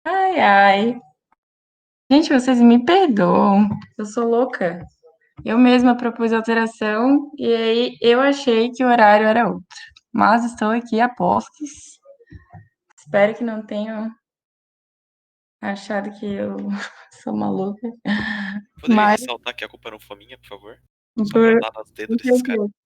Ai, ai. Gente, vocês me perdoam. Eu sou louca. Eu mesma propus alteração e aí eu achei que o horário era outro. Mas estou aqui a postos. Espero que não tenham achado que eu sou maluca. Poderia Mas, ressaltar que a culpa não foi minha, por favor? Só pra por dar nos dedos desses caras. gentileza,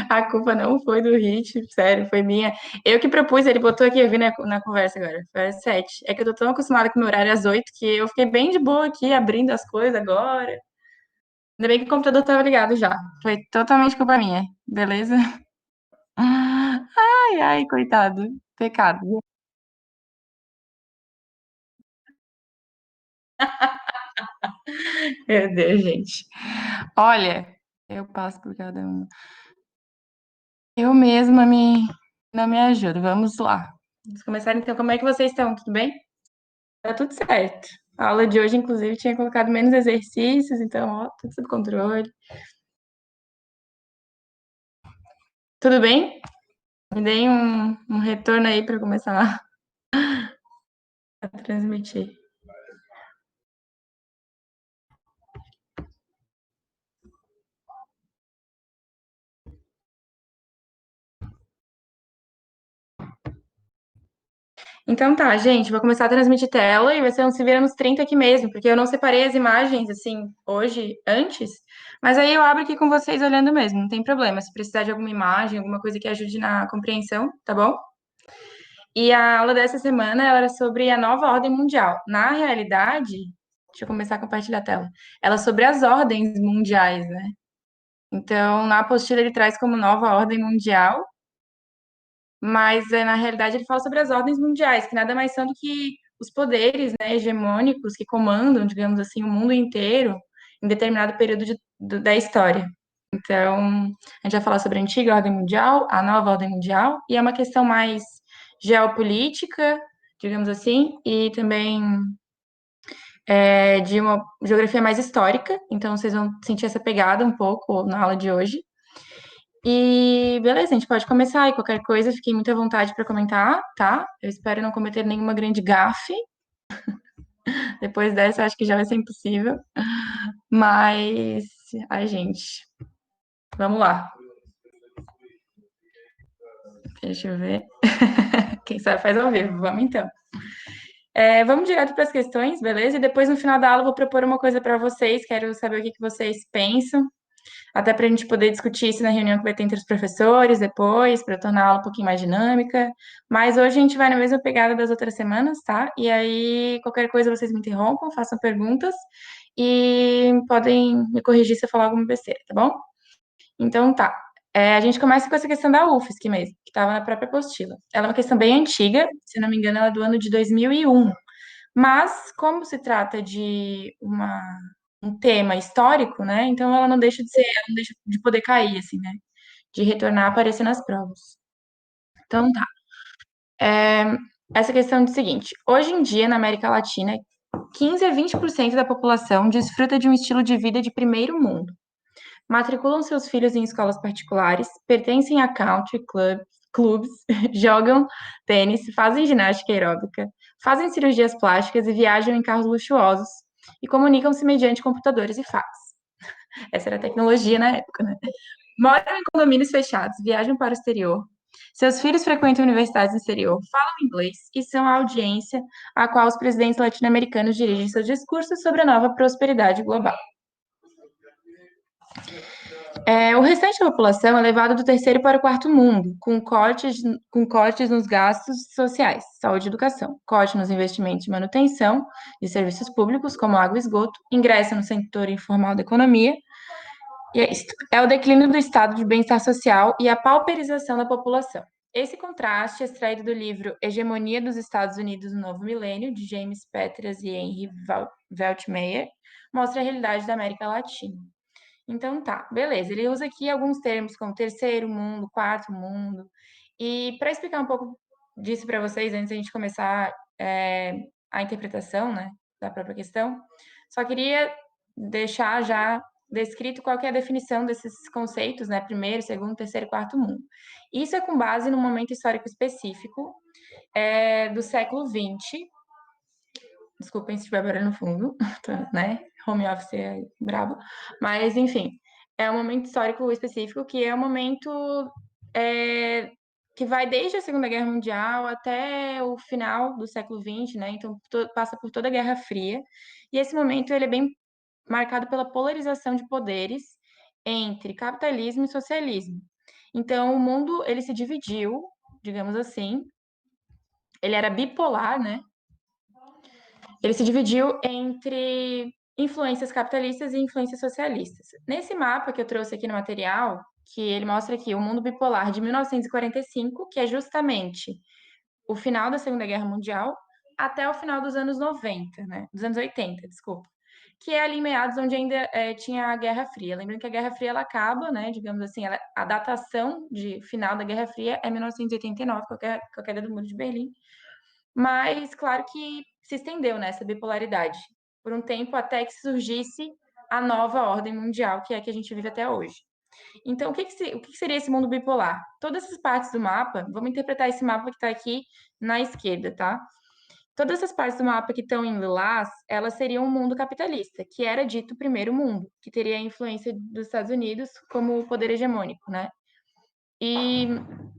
a culpa não foi do Hit, sério, foi minha. Eu que propus, ele botou aqui, eu vi na conversa agora. Foi às 7. É que eu tô tão acostumada com o meu horário às 8 que eu fiquei bem de boa aqui, abrindo as coisas agora. Ainda bem que o computador estava ligado já. Foi totalmente culpa minha, beleza? Ai, ai, coitado. Pecado. Meu Deus, gente. Olha, eu passo por cada uma. Eu mesma não me ajudo. Vamos lá. Vamos começar então. Como é que vocês estão? Tudo bem? Tá tudo certo. A aula de hoje, inclusive, tinha colocado menos exercícios, então, ó, tudo sob controle. Tudo bem? Me deem um retorno aí para começar a transmitir. Então tá, gente, vou começar a transmitir tela e vai ser um se vira nos 30 aqui mesmo, porque eu não separei as imagens assim hoje antes, mas aí eu abro aqui com vocês olhando mesmo, não tem problema. Se precisar de alguma imagem, alguma coisa que ajude na compreensão, tá bom? E a aula dessa semana ela era sobre a nova ordem mundial. Na realidade, deixa eu começar a compartilhar a tela. Ela é sobre as ordens mundiais, né? Então, na apostila ele traz como nova ordem mundial, mas na realidade ele fala sobre as ordens mundiais, que nada mais são do que os poderes, né, hegemônicos que comandam, digamos assim, o mundo inteiro em determinado período da história. Então, a gente vai falar sobre a antiga ordem mundial, a nova ordem mundial, e é uma questão mais geopolítica, digamos assim, e também de uma geografia mais histórica. Então, vocês vão sentir essa pegada um pouco na aula de hoje. E beleza, a gente pode começar aí. Qualquer coisa, fiquei muito à vontade para comentar, tá? Eu espero não cometer nenhuma grande gafe. Depois dessa, eu acho que já vai ser impossível. Mas, ai, gente, vamos lá. Deixa eu ver. Quem sabe faz ao vivo. Vamos então. Vamos direto para as questões, beleza? E depois, no final da aula, eu vou propor uma coisa para vocês. Quero saber o que vocês pensam. Até para a gente poder discutir isso na reunião que vai ter entre os professores depois, para tornar a aula um pouquinho mais dinâmica. Mas hoje a gente vai na mesma pegada das outras semanas, tá? E aí, qualquer coisa vocês me interrompam, façam perguntas e podem me corrigir se eu falar alguma besteira, tá bom? Então tá. A gente começa com essa questão da UFSC mesmo, que estava na própria apostila. Ela é uma questão bem antiga, se não me engano, ela é do ano de 2001. Mas, como se trata de um tema histórico, né? Então ela não deixa de ser, ela não deixa de poder cair, assim, né? De retornar a aparecer nas provas. Então tá. Essa questão é o seguinte: hoje em dia, na América Latina, 15 a 20% da população desfruta de um estilo de vida de primeiro mundo. Matriculam seus filhos em escolas particulares, pertencem a clubes, jogam tênis, fazem ginástica aeróbica, fazem cirurgias plásticas e viajam em carros luxuosos e comunicam-se mediante computadores e fax. Essa era a tecnologia na época, né? Moram em condomínios fechados, viajam para o exterior. Seus filhos frequentam universidades no exterior, falam inglês e são a audiência a qual os presidentes latino-americanos dirigem seus discursos sobre a nova prosperidade global. O restante da população é levado do terceiro para o quarto mundo, com cortes nos gastos sociais, saúde e educação, corte nos investimentos de manutenção de serviços públicos, como água e esgoto, ingressa no setor informal da economia, e é isso. É o declínio do estado de bem-estar social e a pauperização da população. Esse contraste, extraído do livro Hegemonia dos Estados Unidos no Novo Milênio, de James Petras e Henry Weltmeier, mostra a realidade da América Latina. Então tá, beleza. Ele usa aqui alguns termos como terceiro mundo, quarto mundo. E para explicar um pouco disso para vocês, antes da gente começar a interpretação, né, da própria questão, só queria deixar já descrito qual que é a definição desses conceitos, né, primeiro, segundo, terceiro e quarto mundo. Isso é com base num momento histórico específico do século XX, Desculpem se tiver barulho no fundo, né? Home office é brabo. Mas, enfim, é um momento histórico específico que é um momento é, que vai desde a Segunda Guerra Mundial até o final do século XX, né? Então, passa por toda a Guerra Fria. E esse momento ele é bem marcado pela polarização de poderes entre capitalismo e socialismo. Então, o mundo ele se dividiu, digamos assim. Ele era bipolar, né? Ele se dividiu entre influências capitalistas e influências socialistas. Nesse mapa que eu trouxe aqui no material, que ele mostra aqui o mundo bipolar de 1945, que é justamente o final da Segunda Guerra Mundial, até o final dos anos 90, né? Dos anos 80, desculpa. Que é ali em meados onde ainda tinha a Guerra Fria. Lembrando que a Guerra Fria ela acaba, né? Digamos assim, a datação de final da Guerra Fria é 1989, com a queda do Muro de Berlim. Mas, claro que se estendeu nessa bipolaridade por um tempo até que surgisse a nova ordem mundial, que é a que a gente vive até hoje. Então, o que seria esse mundo bipolar? Todas essas partes do mapa, vamos interpretar esse mapa que está aqui na esquerda, tá? Todas essas partes do mapa que estão em lilás, elas seriam um mundo capitalista, que era dito primeiro mundo, que teria a influência dos Estados Unidos como poder hegemônico, né? E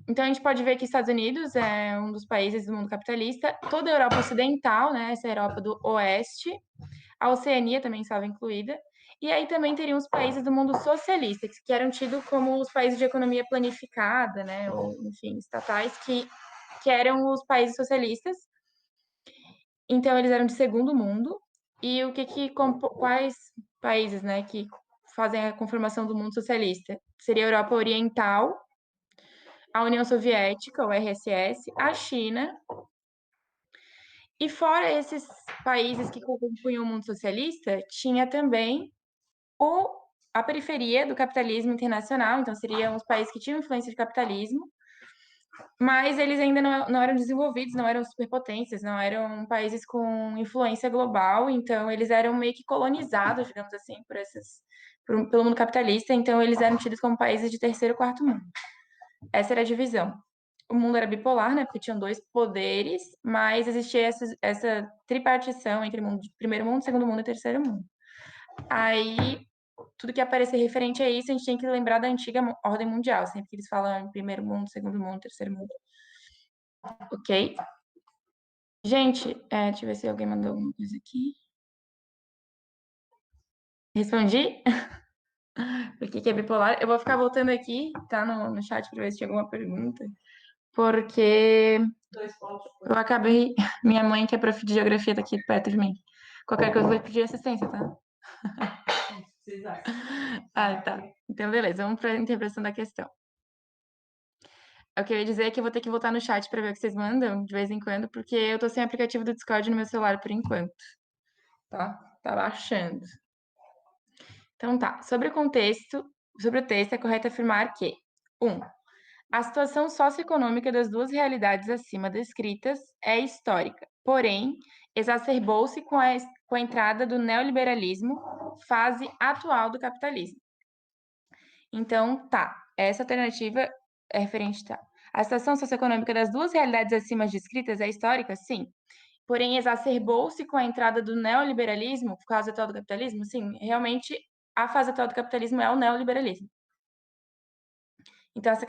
então a gente pode ver que Estados Unidos é um dos países do mundo capitalista, toda a Europa Ocidental, né, essa Europa do Oeste, a Oceania também estava incluída, e aí também teriam os países do mundo socialista, que eram tidos como os países de economia planificada, né, ou enfim, estatais, que eram os países socialistas. Então eles eram de segundo mundo, e quais países, né, que fazem a conformação do mundo socialista? Seria a Europa Oriental, a União Soviética, o RSS, a China, e fora esses países que compunham o mundo socialista, tinha também a periferia do capitalismo internacional, então seriam os países que tinham influência de capitalismo, mas eles ainda não eram desenvolvidos, não eram superpotências, não eram países com influência global, então eles eram meio que colonizados, digamos assim, pelo mundo capitalista, então eles eram tidos como países de terceiro e quarto mundo. Essa era a divisão. O mundo era bipolar, né? Porque tinham dois poderes, mas existia essa tripartição entre primeiro mundo, segundo mundo e terceiro mundo. Aí, tudo que aparecer referente a isso, a gente tem que lembrar da antiga ordem mundial, sempre que eles falam em primeiro mundo, segundo mundo, terceiro mundo. Ok? Gente, deixa eu ver se alguém mandou alguma coisa aqui. Respondi? O que é bipolar? Eu vou ficar voltando aqui, tá? No chat para ver se tinha alguma pergunta. Porque eu acabei. Minha mãe, que é prof de geografia, tá aqui perto de mim. Qualquer coisa eu vou pedir assistência, tá? Ah, tá. Então, beleza, vamos para a interpretação da questão. O que eu ia dizer é que eu vou ter que voltar no chat para ver o que vocês mandam de vez em quando, porque eu tô sem aplicativo do Discord no meu celular por enquanto. Tá? Tá baixando. Então tá. Sobre o texto, é correto afirmar que 1. A situação socioeconômica das duas realidades acima descritas é histórica, porém, exacerbou-se com a entrada do neoliberalismo, fase atual do capitalismo. Então, tá, essa alternativa é referente, tá. A situação socioeconômica das duas realidades acima descritas é histórica? Sim. Porém, exacerbou-se com a entrada do neoliberalismo, por causa atual do capitalismo? Sim, realmente, a fase atual do capitalismo é o neoliberalismo. Então, essa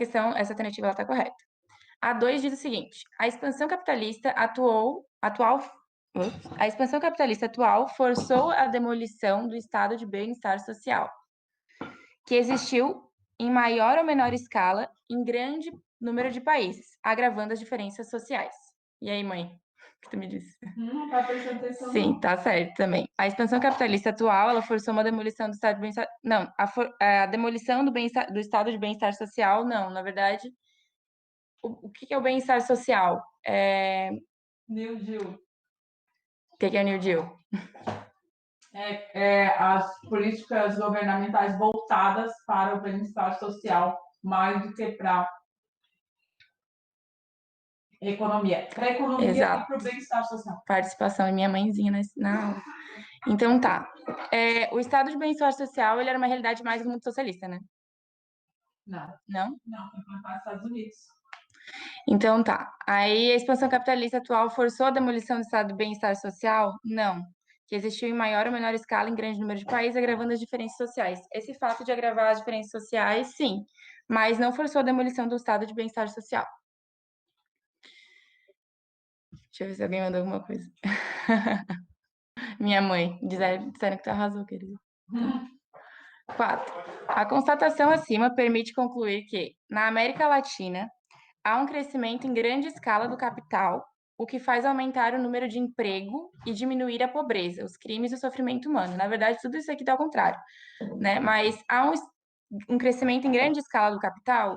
alternativa está correta. A 2 diz o seguinte: a expansão capitalista a expansão capitalista atual forçou a demolição do estado de bem-estar social, que existiu em maior ou menor escala em grande número de países, agravando as diferenças sociais. E aí, mãe? O que tu me disse? Não tá prestando atenção. Sim, tá certo também. A expansão capitalista atual, ela forçou uma demolição do estado de bem-estar. Não, a demolição do estado de bem-estar social, não. Na verdade, o que é o bem-estar social? New Deal. O que é New Deal? As políticas governamentais voltadas para o bem-estar social, mais do que para economia. Para a economia Exato. e para o bem-estar social. Participação de minha mãezinha na aula. Então tá. O estado de bem-estar social, ele era uma realidade mais do mundo socialista, né? Não. Não? Não, foi para os Estados Unidos. Então tá. Aí a expansão capitalista atual forçou a demolição do estado de bem-estar social? Não. Que existiu em maior ou menor escala em grande número de países, agravando as diferenças sociais. Esse fato de agravar as diferenças sociais, sim, mas não forçou a demolição do estado de bem-estar social. Deixa eu ver se alguém mandou alguma coisa. Minha mãe, disseram que tu arrasou, querido. 4. A constatação acima permite concluir que, na América Latina, há um crescimento em grande escala do capital, o que faz aumentar o número de emprego e diminuir a pobreza, os crimes e o sofrimento humano. Na verdade, tudo isso aqui está ao contrário, né? Mas há um crescimento em grande escala do capital?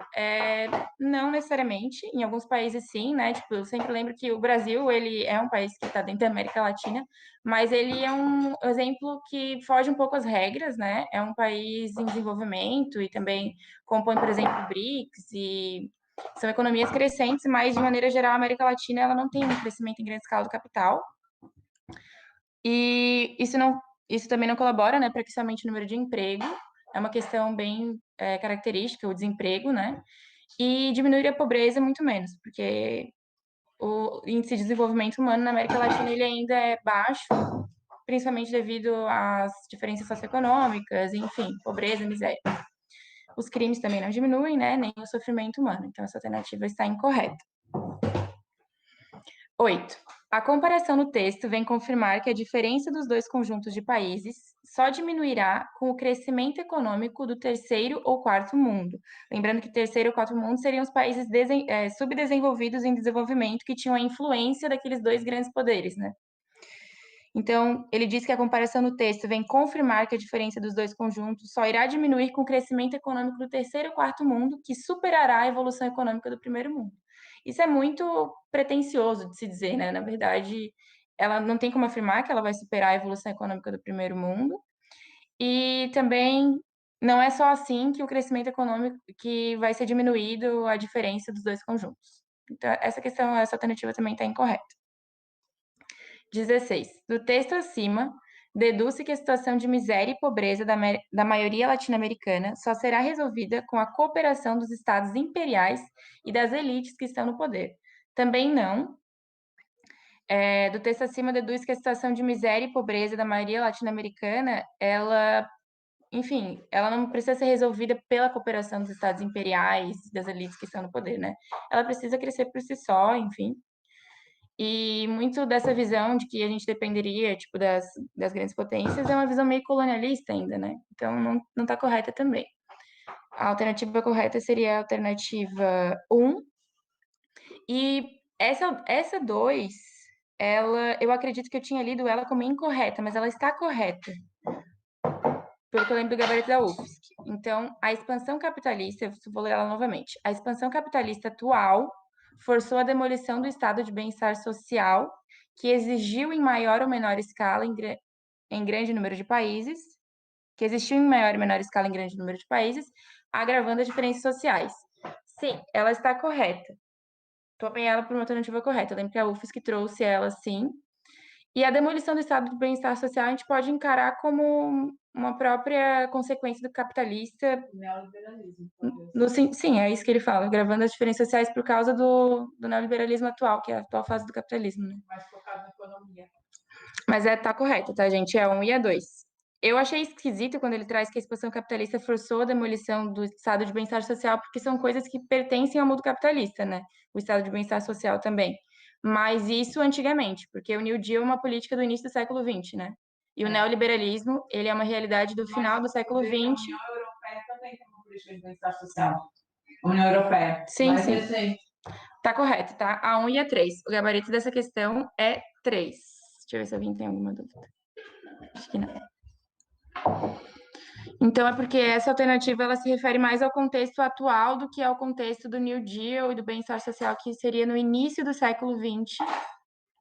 Não necessariamente, em alguns países sim, né? Tipo, eu sempre lembro que o Brasil, ele é um país que está dentro da América Latina, mas ele é um exemplo que foge um pouco às regras, né? É um país em desenvolvimento e também compõe, por exemplo, o BRICS e são economias crescentes, mas de maneira geral a América Latina ela não tem um crescimento em grande escala do capital. E isso também não colabora, né, para que somente o número de emprego. É uma questão bem característica, o desemprego, né? E diminuir a pobreza muito menos, porque o índice de desenvolvimento humano na América Latina ele ainda é baixo, principalmente devido às diferenças socioeconômicas, enfim, pobreza, miséria. Os crimes também não diminuem, né, nem o sofrimento humano. Então, essa alternativa está incorreta. 8. A comparação no texto vem confirmar que a diferença dos dois conjuntos de países só diminuirá com o crescimento econômico do terceiro ou quarto mundo. Lembrando que terceiro ou quarto mundo seriam os países subdesenvolvidos em desenvolvimento que tinham a influência daqueles dois grandes poderes, né? Então, ele diz que a comparação no texto vem confirmar que a diferença dos dois conjuntos só irá diminuir com o crescimento econômico do terceiro e quarto mundo, que superará a evolução econômica do primeiro mundo. Isso é muito pretensioso de se dizer, né? Na verdade, ela não tem como afirmar que ela vai superar a evolução econômica do primeiro mundo. E também não é só assim que o crescimento econômico que vai ser diminuído a diferença dos dois conjuntos. Então, essa alternativa também está incorreta. 16. Do texto acima, deduz-se que a situação de miséria e pobreza da maioria latino-americana só será resolvida com a cooperação dos estados imperiais e das elites que estão no poder. Também não. Do texto acima, deduz que a situação de miséria e pobreza da maioria latino-americana, enfim, ela não precisa ser resolvida pela cooperação dos estados imperiais, das elites que estão no poder, né? Ela precisa crescer por si só, enfim. E muito dessa visão de que a gente dependeria, tipo, das grandes potências é uma visão meio colonialista ainda, né? Então, não está correta também. A alternativa correta seria a alternativa 1. E essa 2, eu acredito que eu tinha lido ela como incorreta, mas ela está correta, pelo que eu lembro do gabarito da UFSC. Então, a expansão capitalista, vou ler ela novamente. A expansão capitalista atual forçou a demolição do estado de bem-estar social, que exigiu em maior ou menor escala em grande número de países, que existiu em maior ou menor escala em grande número de países, agravando as diferenças sociais. Sim, ela está correta. Tomei ela por uma alternativa correta. Eu lembro que a UFSC trouxe ela, sim. E a demolição do estado de bem-estar social a gente pode encarar como uma própria consequência do capitalista. Neoliberalismo. Sim, é isso que ele fala, gravando as diferenças sociais por causa do neoliberalismo atual, que é a atual fase do capitalismo, né? Mais focado na economia. Mas tá correto, tá, gente? É a 1 e a 2. Eu achei esquisito quando ele traz que a expansão capitalista forçou a demolição do estado de bem-estar social, porque são coisas que pertencem ao mundo capitalista, né? O estado de bem-estar social também. Mas isso antigamente, porque o New Deal é uma política do início do século XX, né? E o neoliberalismo, ele é uma realidade do final do século XX. A União Europeia também tem uma política de bem-estar social. A União Europeia. Sim, Mas sim. recente. Tá correto, tá? A 1 e a 3. O gabarito dessa questão é 3. Deixa eu ver se alguém tem alguma dúvida. Acho que não. Então, é porque essa alternativa ela se refere mais ao contexto atual do que ao contexto do New Deal e do bem-estar social, que seria no início do século XX,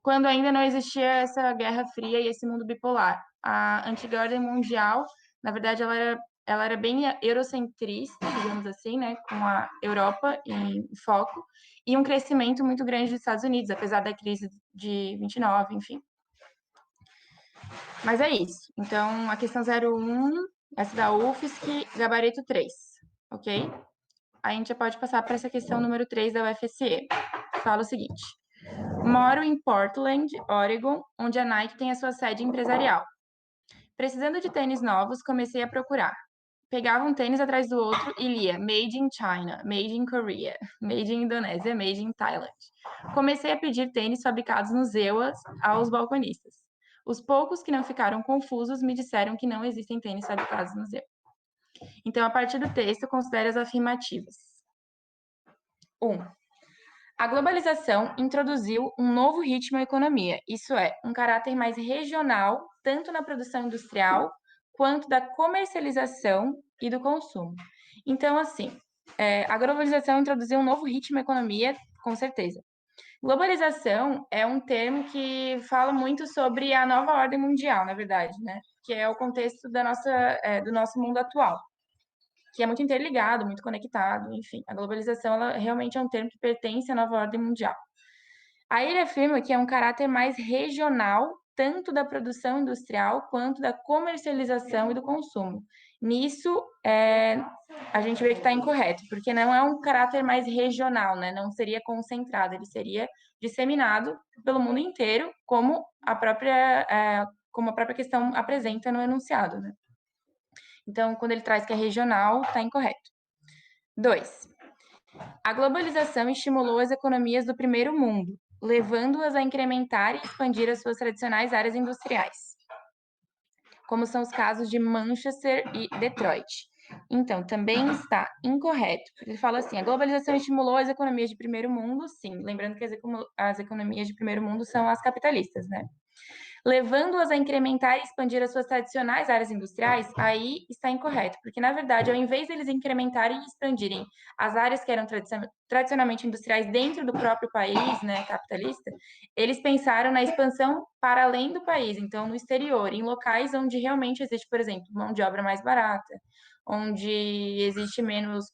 quando ainda não existia essa Guerra Fria e esse mundo bipolar. A antiga ordem mundial, na verdade, ela era bem eurocentrista, digamos assim, né, com a Europa em foco, e um crescimento muito grande dos Estados Unidos, apesar da crise de 29, enfim. Mas é isso. Então, a questão 01, essa da UFSC, gabarito 3, ok? a gente já pode passar para essa questão número 3 da UFSE. Fala o seguinte: moro em Portland, Oregon, onde a Nike tem a sua sede empresarial. Precisando de tênis novos, comecei a procurar. Pegava um tênis atrás do outro e lia Made in China, Made in Korea, Made in Indonésia, Made in Thailand. Comecei a pedir tênis fabricados nos EUAs aos balconistas. Os poucos que não ficaram confusos me disseram que não existem tênis fabricados nos EUAs. Então, a partir do texto, considere as afirmativas. 1. A globalização introduziu um novo ritmo à economia, isso é, um caráter mais regional, tanto na produção industrial quanto da comercialização e do consumo. Então, assim, a globalização introduziu um novo ritmo à economia, com certeza. Globalização é um termo que fala muito sobre a nova ordem mundial, na verdade, né? Que é o contexto do nosso mundo atual, que é muito interligado, muito conectado, enfim. A globalização, ela realmente é um termo que pertence à nova ordem mundial. Aí ele afirma que é um caráter mais regional, tanto da produção industrial quanto da comercialização e do consumo. Nisso, a gente vê que está incorreto, porque não é um caráter mais regional, né? Não seria concentrado, ele seria disseminado pelo mundo inteiro, como a própria questão apresenta no enunciado, né? Então, quando ele traz que é regional, está incorreto. 2. A globalização estimulou as economias do primeiro mundo, levando-as a incrementar e expandir as suas tradicionais áreas industriais, como são os casos de Manchester e Detroit. Então, também está incorreto. Ele fala assim, a globalização estimulou as economias de primeiro mundo, sim. Lembrando que as economias de primeiro mundo são as capitalistas, né? Levando-as a incrementar e expandir as suas tradicionais áreas industriais, aí está incorreto, porque, na verdade, ao invés deles incrementarem e expandirem as áreas que eram tradicionalmente industriais dentro do próprio país, né, capitalista, eles pensaram na expansão para além do país, então no exterior, em locais onde realmente existe, por exemplo, mão de obra mais barata, onde existe menos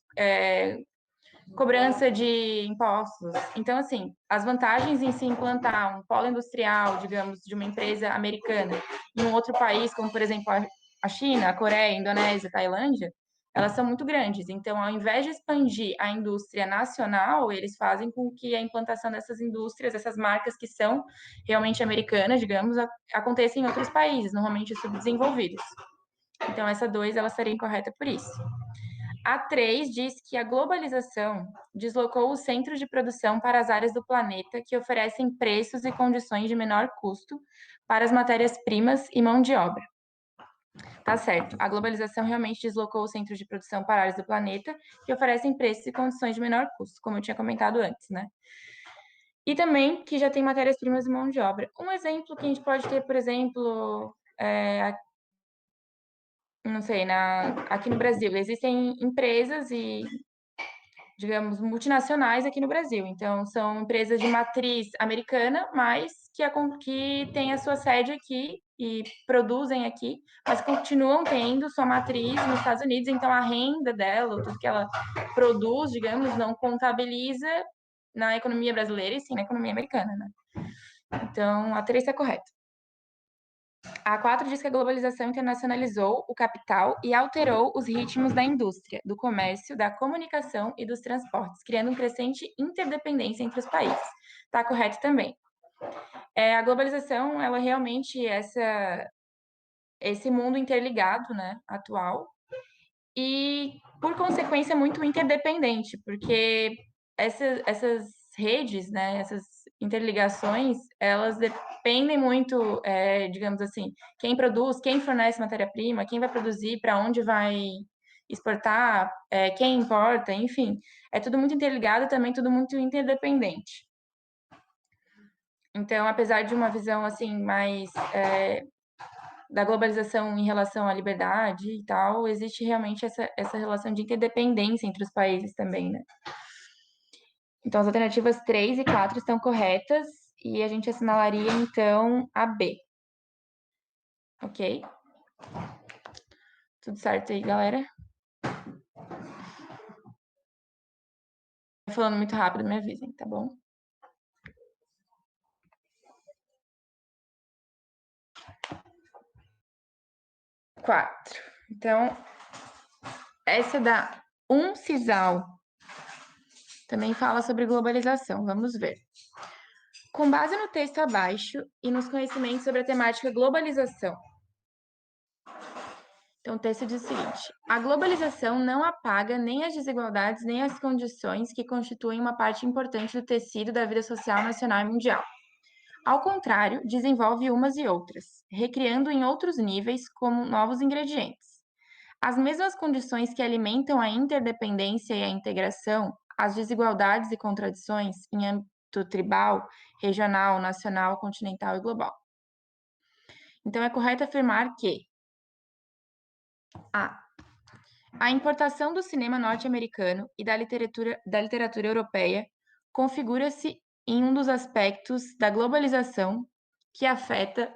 cobrança de impostos. Então, assim, as vantagens em se implantar um polo industrial, digamos, de uma empresa americana em um outro país, como, por exemplo, a China, a Coreia, a Indonésia, a Tailândia, elas são muito grandes. Então, ao invés de expandir a indústria nacional, eles fazem com que a implantação dessas indústrias, essas marcas que são realmente americanas, digamos, aconteça em outros países, normalmente subdesenvolvidos. Então, essa 2, ela seria incorreta por isso. A 3 diz que a globalização deslocou os centros de produção para as áreas do planeta que oferecem preços e condições de menor custo para as matérias-primas e mão de obra. Tá certo, a globalização realmente deslocou os centros de produção para áreas do planeta que oferecem preços e condições de menor custo, como eu tinha comentado antes, né? E também que já tem matérias-primas e mão de obra. Um exemplo que a gente pode ter, por exemplo, não sei, aqui no Brasil, existem empresas e, digamos, multinacionais aqui no Brasil. Então, são empresas de matriz americana, mas que têm a sua sede aqui e produzem aqui, mas continuam tendo sua matriz nos Estados Unidos. Então, a renda dela, tudo que ela produz, digamos, não contabiliza na economia brasileira e sim na economia americana, né? Então, a 3 é correta. A 4 diz que a globalização internacionalizou o capital e alterou os ritmos da indústria, do comércio, da comunicação e dos transportes, criando uma crescente interdependência entre os países. Está correto também. A globalização, ela realmente esse mundo interligado, né, atual, e, por consequência, muito interdependente, porque essas redes, né, essas interligações, elas dependem muito, digamos assim, quem produz, quem fornece matéria-prima, quem vai produzir, para onde vai exportar, quem importa, enfim, é tudo muito interligado e também tudo muito interdependente. Então, apesar de uma visão assim mais da globalização em relação à liberdade e tal, existe realmente essa relação de interdependência entre os países também, né? Então, as alternativas 3 e 4 estão corretas e a gente assinalaria, então, a B. Ok? Tudo certo aí, galera? Falando muito rápido, me avisem, tá bom? Quatro. Então, essa dá um sisal também fala sobre globalização. Vamos ver. Com base no texto abaixo e nos conhecimentos sobre a temática globalização. Então, o texto diz o seguinte: a globalização não apaga nem as desigualdades nem as condições que constituem uma parte importante do tecido da vida social nacional e mundial. Ao contrário, desenvolve umas e outras, recriando em outros níveis como novos ingredientes. As mesmas condições que alimentam a interdependência e a integração, as desigualdades e contradições em âmbito tribal, regional, nacional, continental e global. Então, é correto afirmar que a importação do cinema norte-americano e da literatura europeia configura-se em um dos aspectos da globalização que afeta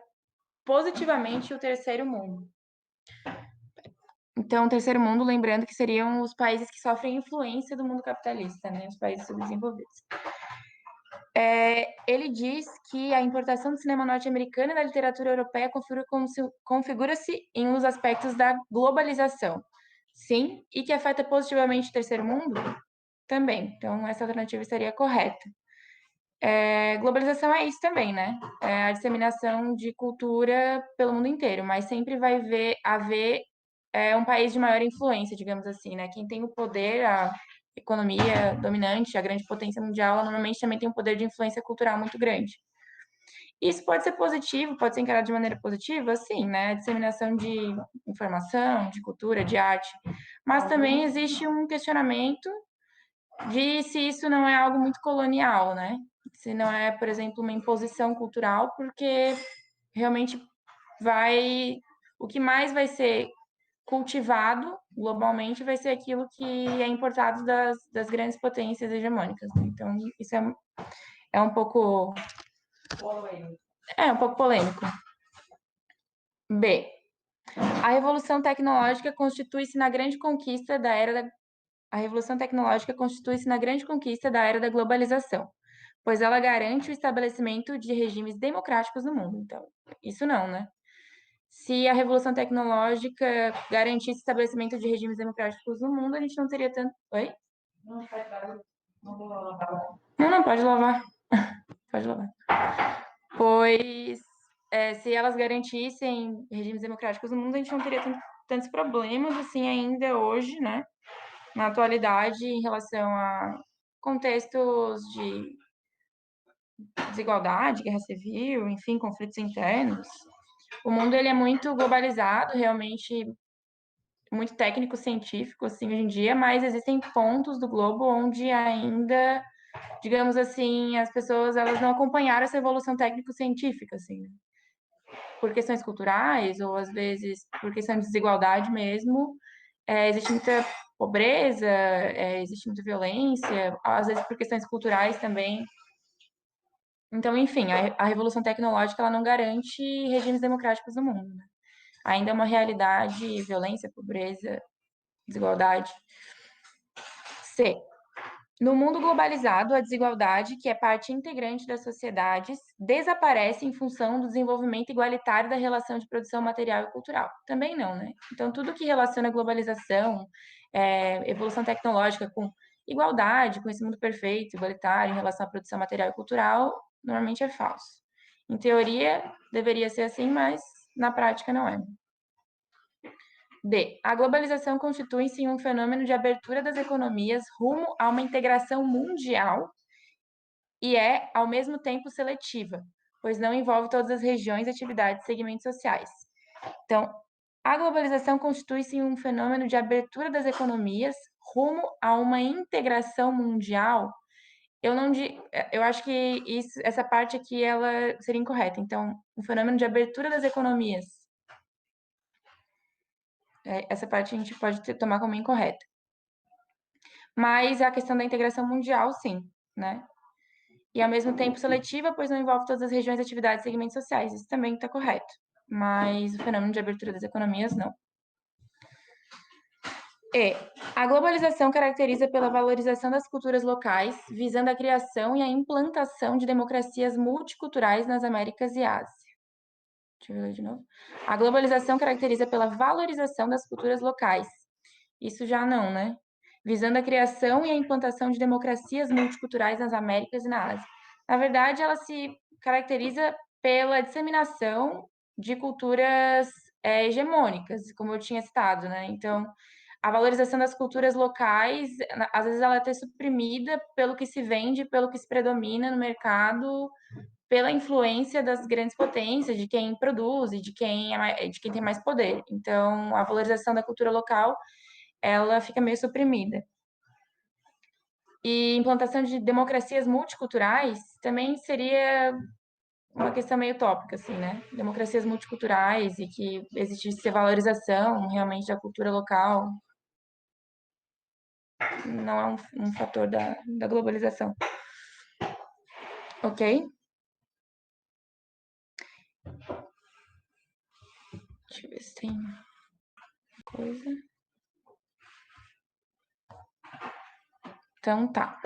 positivamente o terceiro mundo. Então, o terceiro mundo, lembrando que seriam os países que sofrem influência do mundo capitalista, né? Os países subdesenvolvidos. Ele diz que a importação do cinema norte-americano e da literatura europeia configura-se em um dos aspectos da globalização. Sim, e que afeta positivamente o terceiro mundo? Também. Então, essa alternativa estaria correta. Globalização é isso também, né? É a disseminação de cultura pelo mundo inteiro, mas sempre vai haver um país de maior influência, digamos assim, né? Quem tem o poder, a economia dominante, a grande potência mundial, ela normalmente também tem um poder de influência cultural muito grande. Isso pode ser positivo, pode ser encarado de maneira positiva, sim, né? A disseminação de informação, de cultura, de arte. Mas também existe um questionamento de se isso não é algo muito colonial, né? Se não é, por exemplo, uma imposição cultural, porque realmente o que mais vai ser cultivado globalmente vai ser aquilo que é importado das grandes potências hegemônicas, né? Então, isso é um pouco... um pouco polêmico. B. A revolução tecnológica constitui-se na grande conquista da era da... A revolução tecnológica constitui-se na grande conquista da era da globalização, pois ela garante o estabelecimento de regimes democráticos no mundo. Então, isso não, né? Se a revolução tecnológica garantisse o estabelecimento de regimes democráticos no mundo, a gente não teria tanto... Oi? Não, pode lavar. Pode lavar. Pois, se elas garantissem regimes democráticos no mundo, a gente não teria tantos problemas, assim, ainda hoje, né? Na atualidade, em relação a contextos de desigualdade, guerra civil, enfim, conflitos internos. O mundo, ele é muito globalizado, realmente muito técnico-científico, assim, hoje em dia, mas existem pontos do globo onde ainda, digamos assim, as pessoas, elas não acompanharam essa evolução técnico-científica, assim, né? Por questões culturais, ou às vezes por questão de desigualdade mesmo, existe muita pobreza, existe muita violência, às vezes por questões culturais também. Então, enfim, a revolução tecnológica, ela não garante regimes democráticos no mundo, né? Ainda é uma realidade, violência, pobreza, desigualdade. C. No mundo globalizado, a desigualdade, que é parte integrante das sociedades, desaparece em função do desenvolvimento igualitário da relação de produção material e cultural. Também não, né? Então, tudo que relaciona a globalização, evolução tecnológica com igualdade, com esse mundo perfeito, igualitário, em relação à produção material e cultural, normalmente é falso. Em teoria, deveria ser assim, mas na prática não é. D. A globalização constitui-se em um fenômeno de abertura das economias rumo a uma integração mundial e é, ao mesmo tempo, seletiva, pois não envolve todas as regiões, atividades e segmentos sociais. Então, a globalização constitui-se em um fenômeno de abertura das economias rumo a uma integração mundial. Eu acho que essa parte aqui ela seria incorreta. Então, um fenômeno de abertura das economias. Essa parte a gente pode tomar como incorreta. Mas a questão da integração mundial, sim, né? E ao mesmo tempo seletiva, pois não envolve todas as regiões, atividades e segmentos sociais. Isso também está correto. Mas o fenômeno de abertura das economias, não. E a globalização caracteriza pela valorização das culturas locais, visando a criação e a implantação de democracias multiculturais nas Américas e Ásia. Deixa eu ver de novo. A globalização caracteriza pela valorização das culturas locais. Isso já não, né? visando a criação e a implantação de democracias multiculturais nas Américas e na Ásia. Na verdade, ela se caracteriza pela disseminação de culturas hegemônicas, como eu tinha citado, né? Então, a valorização das culturas locais, às vezes ela é até suprimida pelo que se vende, pelo que se predomina no mercado, pela influência das grandes potências, de quem produz e de quem tem mais poder. Então, a valorização da cultura local, ela fica meio suprimida. E implantação de democracias multiculturais também seria uma questão meio tópica, assim, né? Democracias multiculturais e que existisse valorização realmente da cultura local. Não é um fator da globalização. Ok? Deixa eu ver se tem coisa. Então tá.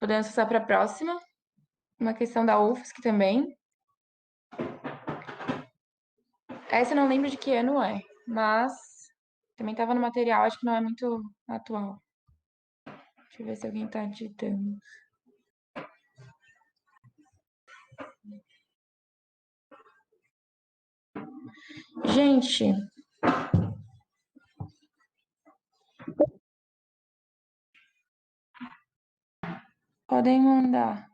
Podemos passar para a próxima. Uma questão da UFSC também. Essa eu não lembro de que ano é, mas também estava no material, acho que não é muito atual. Deixa eu ver se alguém está digitando. Gente, podem mandar.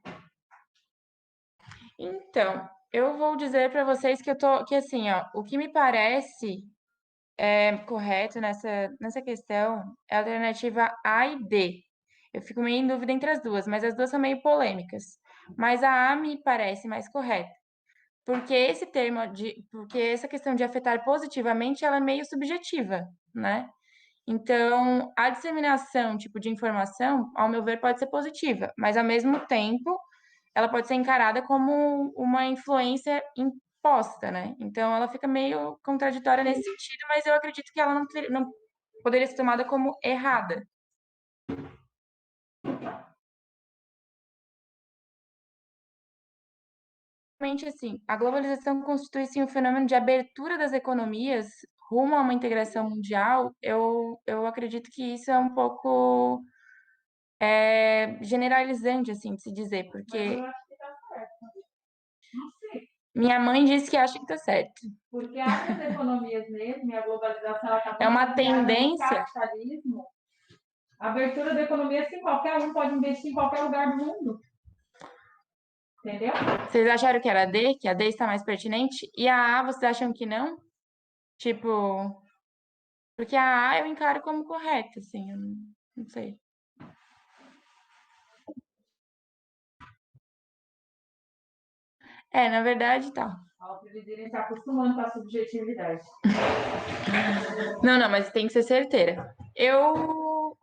Então, eu vou dizer para vocês que assim, ó, o que me parece correto nessa questão é a alternativa A e D. Eu fico meio em dúvida entre as duas, mas as duas são meio polêmicas. Mas a A me parece mais correta, porque porque essa questão de afetar positivamente, ela é meio subjetiva, né? Então, a disseminação, tipo, de informação, ao meu ver, pode ser positiva, mas ao mesmo tempo, ela pode ser encarada como uma influência imposta, né? Então, ela fica meio contraditória nesse sentido, mas eu acredito que ela não poderia ser tomada como errada. Realmente, assim, a globalização constitui-se um fenômeno de abertura das economias rumo a uma integração mundial. Eu acredito que isso é um pouco generalizante, assim, de se dizer, Mas porque eu acho que tá certo. Não sei. minha mãe disse que acha que tá certo. Porque abre as economias mesmo, e a globalização ela tá É uma baseada no tendência. capitalismo. A abertura da economia, assim, qualquer um pode investir em qualquer lugar do mundo. Entendeu? Vocês acharam que era a D, que a D está mais pertinente? E a A, vocês acham que não? Tipo, porque a A eu encaro como correta, assim, eu não sei. Na verdade, tá. A eles se acostumando com a subjetividade. Não, mas tem que ser certeira. Eu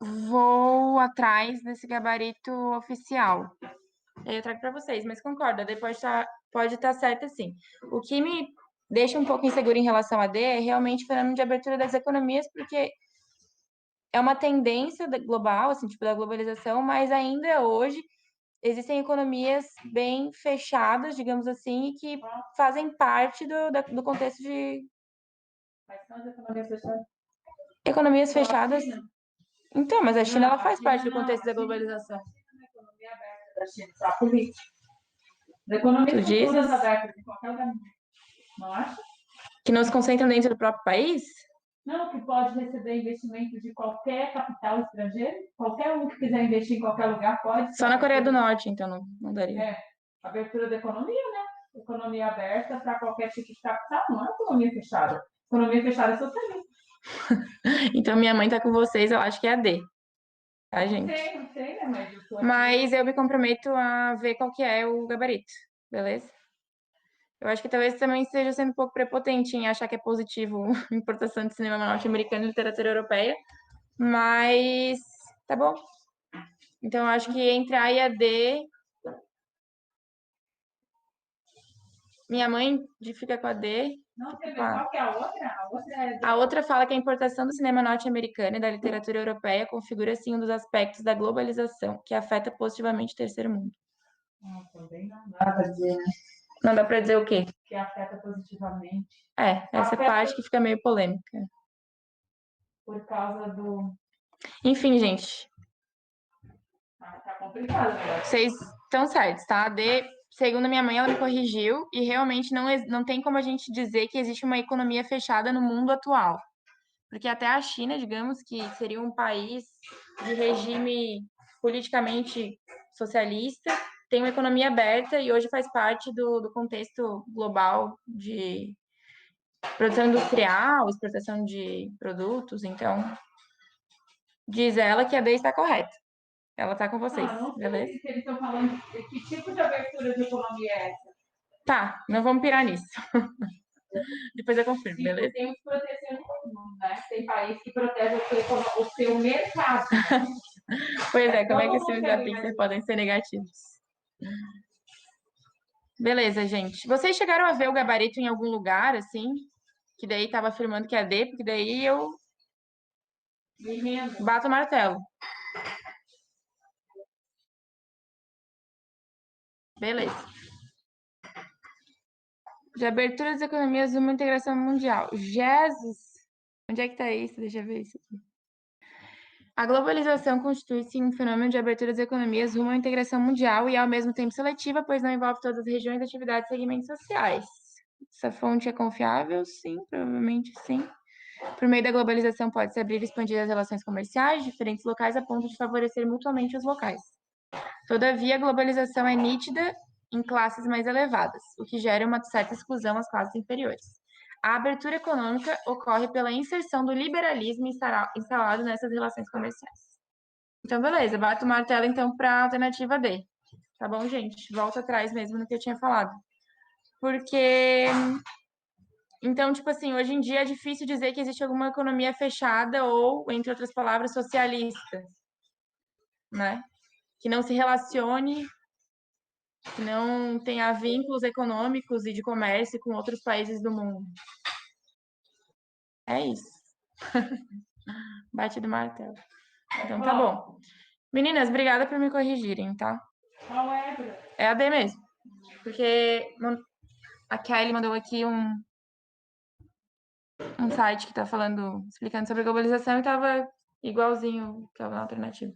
vou atrás desse gabarito oficial. Eu trago para vocês, mas concordo, a D pode estar certa sim. O que me deixa um pouco inseguro em relação a D é realmente o fenômeno de abertura das economias, porque é uma tendência global, assim, tipo, da globalização, mas ainda hoje existem economias bem fechadas, digamos assim, e que fazem parte do contexto de Mas são as economias fechadas. economias fechadas. Então, mas a China, ela faz China parte do não, contexto da a China globalização. não é uma economia aberta da China, só a política. As economias Tu são todas dizes abertas em qualquer lugar. Não acha? que não se concentram dentro do próprio país? Não, que pode receber investimento de qualquer capital estrangeiro. Qualquer um que quiser investir em qualquer lugar pode. Só na Coreia do Norte, então não daria. Abertura da economia, né? Economia aberta para qualquer tipo de capital, não é economia fechada. Economia fechada é socialismo. Então minha mãe tá com vocês, eu acho que é a D, tá, gente? Não sei, né? Mas eu tô aqui. Mas eu me comprometo a ver qual que é o gabarito, beleza? Eu acho que talvez também esteja sendo um pouco prepotente em achar que é positivo a importação de cinema norte-americano e literatura europeia, mas tá bom. Então eu acho que entre A e a D, minha mãe fica com a D. Não, você vê qual que é a outra? A outra fala que a importação do cinema norte-americano e da literatura europeia configura, sim, um dos aspectos da globalização, que afeta positivamente o terceiro mundo. Também não dá pra dizer, né? Não dá pra dizer o quê? que afeta positivamente. Essa Afeta parte que fica meio polêmica. por causa do... Enfim, gente, tá complicado, né? vocês estão certos, tá? Segundo minha mãe, ela me corrigiu e realmente não tem como a gente dizer que existe uma economia fechada no mundo atual. Porque até a China, digamos, que seria um país de regime politicamente socialista, tem uma economia aberta e hoje faz parte do contexto global de produção industrial, exportação de produtos. Então, diz ela que a D está correta. Ela está com vocês, Não beleza? sei se eles estão falando de que tipo de abertura de economia é essa. Tá, não vamos pirar nisso. Depois eu confirmo, Tipo, beleza? tem os protecionismos, né? Tem país que protege o seu mercado. Pois é, como é que os Todo mundo filmes quer da ganhar Pixar dinheiro. podem ser negativos? Beleza, gente. Vocês chegaram a ver o gabarito em algum lugar, assim? Que daí tava afirmando que é D, porque daí eu Emenda. bato o martelo. Beleza. De abertura das economias, uma integração mundial. Jesus! Onde é que tá isso? Deixa eu ver isso aqui. A globalização constitui-se em um fenômeno de abertura das economias rumo a uma integração mundial e, ao mesmo tempo, seletiva, pois não envolve todas as regiões, atividades e segmentos sociais. Essa fonte é confiável? Sim, provavelmente sim. Por meio da globalização, pode-se abrir e expandir as relações comerciais de diferentes locais a ponto de favorecer mutuamente os locais. Todavia, a globalização é nítida em classes mais elevadas, o que gera uma certa exclusão às classes inferiores. A abertura econômica ocorre pela inserção do liberalismo instalado nessas relações comerciais. Então, beleza, bato o martelo então para a alternativa D. Tá bom, gente? Volta atrás mesmo no que eu tinha falado. Porque, então, tipo assim, hoje em dia é difícil dizer que existe alguma economia fechada ou, entre outras palavras, socialista, né? Que não se relacione, que não tenha vínculos econômicos e de comércio com outros países do mundo. É isso. Bate do martelo. Então tá bom. Meninas, obrigada por me corrigirem, tá? Qual é, Bruno? É a D mesmo. Porque a Kelly mandou aqui um site que tá falando, explicando sobre globalização e tava igualzinho que a alternativa.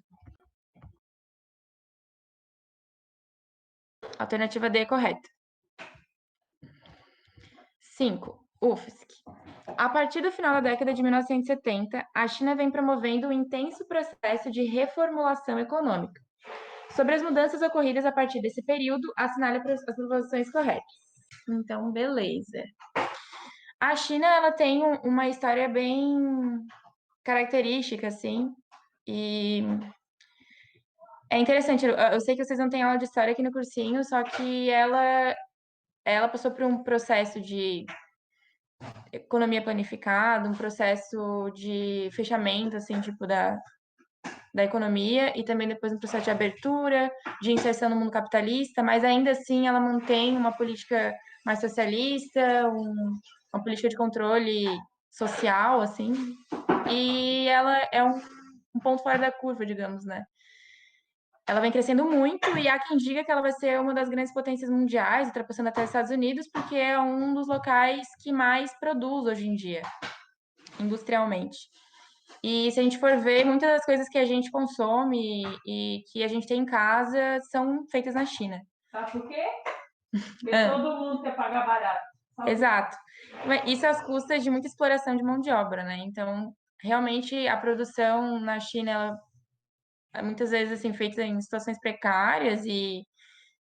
A alternativa D é correta. 5. UFSC. A partir do final da década de 1970, a China vem promovendo um intenso processo de reformulação econômica. Sobre as mudanças ocorridas a partir desse período, assinale as proposições corretas. Então, beleza. A China, ela tem uma história bem característica, assim, e é interessante. Eu sei que vocês não têm aula de história aqui no cursinho, só que ela passou por um processo de economia planificada, um processo de fechamento, assim, tipo, da economia e também depois um processo de abertura, de inserção no mundo capitalista, mas ainda assim ela mantém uma política mais socialista, uma política de controle social, assim, e ela é um ponto fora da curva, digamos, né? Ela vem crescendo muito e há quem diga que ela vai ser uma das grandes potências mundiais, ultrapassando até os Estados Unidos, porque é um dos locais que mais produz hoje em dia, industrialmente. E se a gente for ver, muitas das coisas que a gente consome e que a gente tem em casa são feitas na China. Sabe por quê? Porque todo mundo quer pagar barato. Exato. Isso às custas de muita exploração de mão de obra, né? Então, realmente, a produção na China, ela é muitas vezes assim, feita em situações precárias e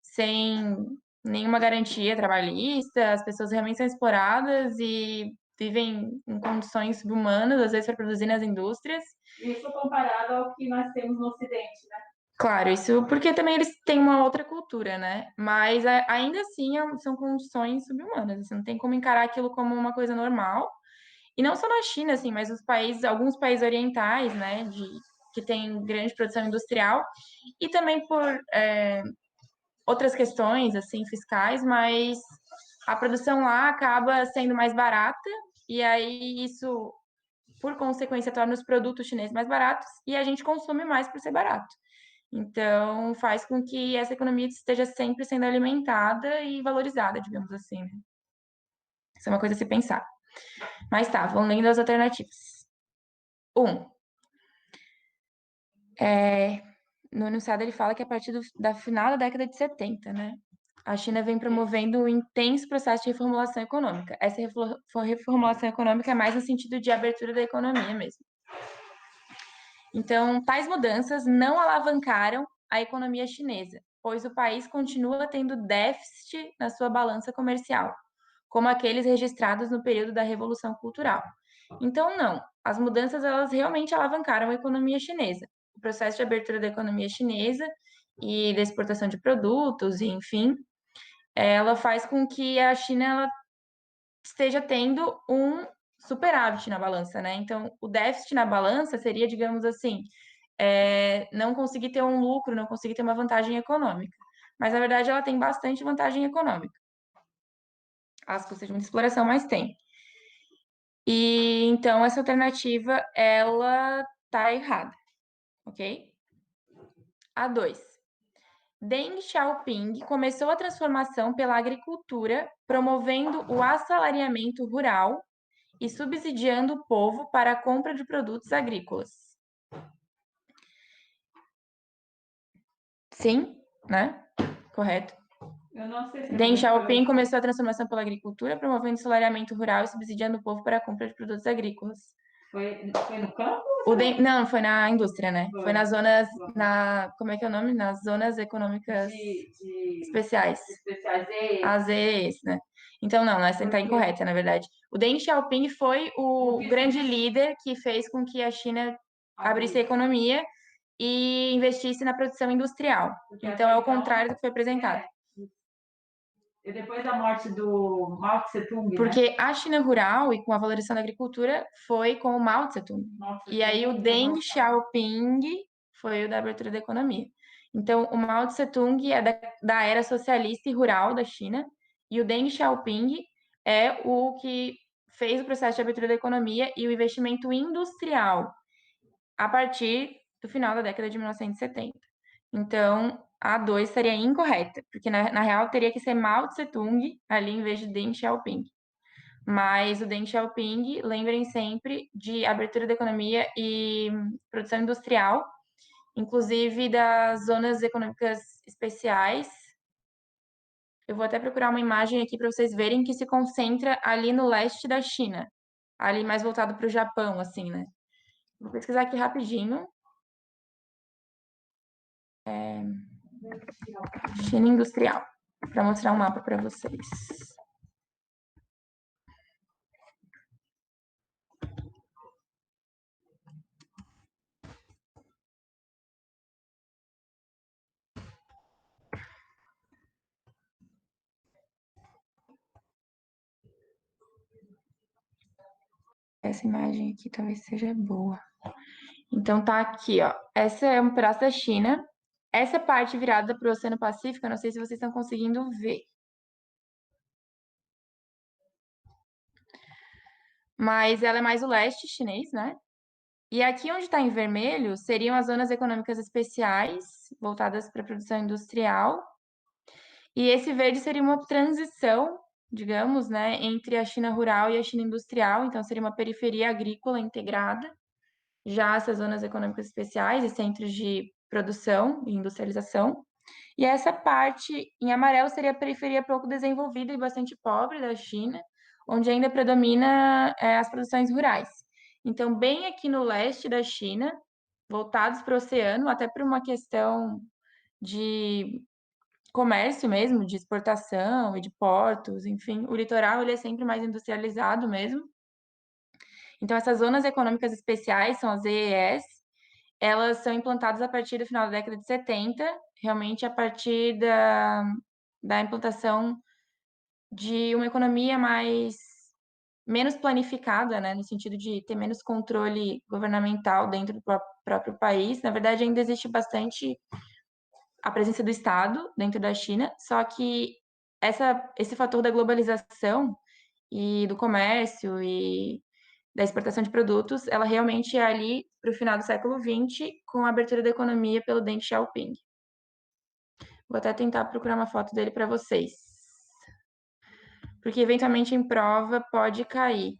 sem nenhuma garantia trabalhista, as pessoas realmente são exploradas e vivem em condições subhumanas, às vezes, para produzir nas indústrias. Isso comparado ao que nós temos no Ocidente, né? Claro, isso porque também eles têm uma outra cultura, né? Mas ainda assim são condições subhumanas. Você não tem como encarar aquilo como uma coisa normal. E não só na China, assim, mas os países, alguns países orientais, né, que tem grande produção industrial, e também por outras questões, assim, fiscais, mas a produção lá acaba sendo mais barata, e aí isso, por consequência, torna os produtos chineses mais baratos, e a gente consome mais por ser barato. Então, faz com que essa economia esteja sempre sendo alimentada e valorizada, digamos assim, né? Isso é uma coisa a se pensar. Mas tá, vamos lendo as alternativas. 1. No enunciado ele fala que a partir da final da década de 70, né? A China vem promovendo um intenso processo de reformulação econômica. Essa reformulação econômica é mais no sentido de abertura da economia mesmo. Então, tais mudanças não alavancaram a economia chinesa, pois o país continua tendo déficit na sua balança comercial, como aqueles registrados no período da Revolução Cultural. Então, não, as mudanças elas realmente alavancaram a economia chinesa. O processo de abertura da economia chinesa e da exportação de produtos, e, enfim, ela faz com que a China ela esteja tendo um superávit na balança, né? Então, o déficit na balança seria, digamos assim, não conseguir ter um lucro, não conseguir ter uma vantagem econômica. Mas, na verdade, ela tem bastante vantagem econômica. As custas de muita exploração, mas tem. E, então, essa alternativa, ela tá errada, ok? A 2. Deng Xiaoping começou a transformação pela agricultura, promovendo o assalariamento rural e subsidiando o povo para a compra de produtos agrícolas. Sim, né? Correto. Eu não sei se Deng Xiaoping começou a transformação pela agricultura, promovendo o salariamento rural e subsidiando o povo para a compra de produtos agrícolas. Foi no campo? Não, foi na indústria, né? Foi nas zonas, Uhum. como é que é o nome? Nas zonas econômicas especiais. Especiais. As EEs, né? Então, não, essa está incorreta, na verdade. O Deng Xiaoping foi o grande líder que fez com que a China abrisse a economia e investisse na produção industrial. Então, é o contrário do que foi apresentado. E depois da morte do Mao Tse-tung, Porque a China rural e com a valorização da agricultura foi com o Mao Tse-tung. E aí o Deng Xiaoping foi o da abertura da economia. Então, o Mao Tse-tung é da era socialista e rural da China, e o Deng Xiaoping é o que fez o processo de abertura da economia e o investimento industrial a partir do final da década de 1970. Então, a 2 seria incorreta, porque na real teria que ser Mao Tse-tung ali em vez de Deng Xiaoping. Mas o Deng Xiaoping, lembrem sempre de abertura da economia e produção industrial, inclusive das zonas econômicas especiais. Eu vou até procurar uma imagem aqui para vocês verem que se concentra ali no leste da China, ali mais voltado para o Japão, assim, né? Vou pesquisar aqui rapidinho. China industrial, para mostrar um mapa para vocês. Essa imagem aqui talvez seja boa. Então tá aqui, ó. Essa é um pedaço da China. Essa parte virada para o Oceano Pacífico, eu não sei se vocês estão conseguindo ver. Mas ela é mais o leste chinês, né? E aqui onde está em vermelho seriam as zonas econômicas especiais, voltadas para a produção industrial. E esse verde seria uma transição, digamos, né, entre a China rural e a China industrial. Então seria uma periferia agrícola integrada. Já essas zonas econômicas especiais e centros de produção e industrialização. E essa parte em amarelo seria a periferia pouco desenvolvida e bastante pobre da China, onde ainda predomina as produções rurais. Então, bem aqui no leste da China, voltados para o oceano, até por uma questão de comércio mesmo, de exportação e de portos, enfim, o litoral ele é sempre mais industrializado mesmo. Então, essas zonas econômicas especiais são as EES, elas são implantadas a partir do final da década de 70, realmente a partir da implantação de uma economia menos planificada, né, no sentido de ter menos controle governamental dentro do próprio país. Na verdade, ainda existe bastante a presença do Estado dentro da China, só que esse fator da globalização e do comércio e da exportação de produtos, ela realmente é ali para o final do século XX, com a abertura da economia pelo Deng Xiaoping. Vou até tentar procurar uma foto dele para vocês. porque eventualmente em prova pode cair.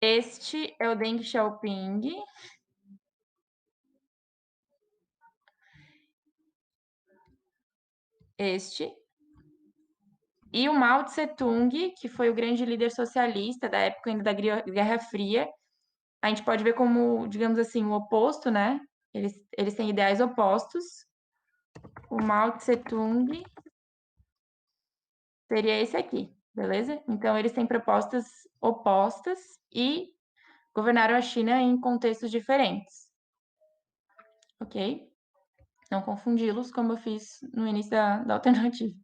Este é o Deng Xiaoping. Este. E o Mao Tse-tung, que foi o grande líder socialista da época ainda da Guerra Fria, a gente pode ver como, digamos assim, o oposto, né? Eles têm ideais opostos. O Mao Tse-tung seria esse aqui, beleza? Então, eles têm propostas opostas e governaram a China em contextos diferentes, ok? Não confundi-los, como eu fiz no início da alternativa.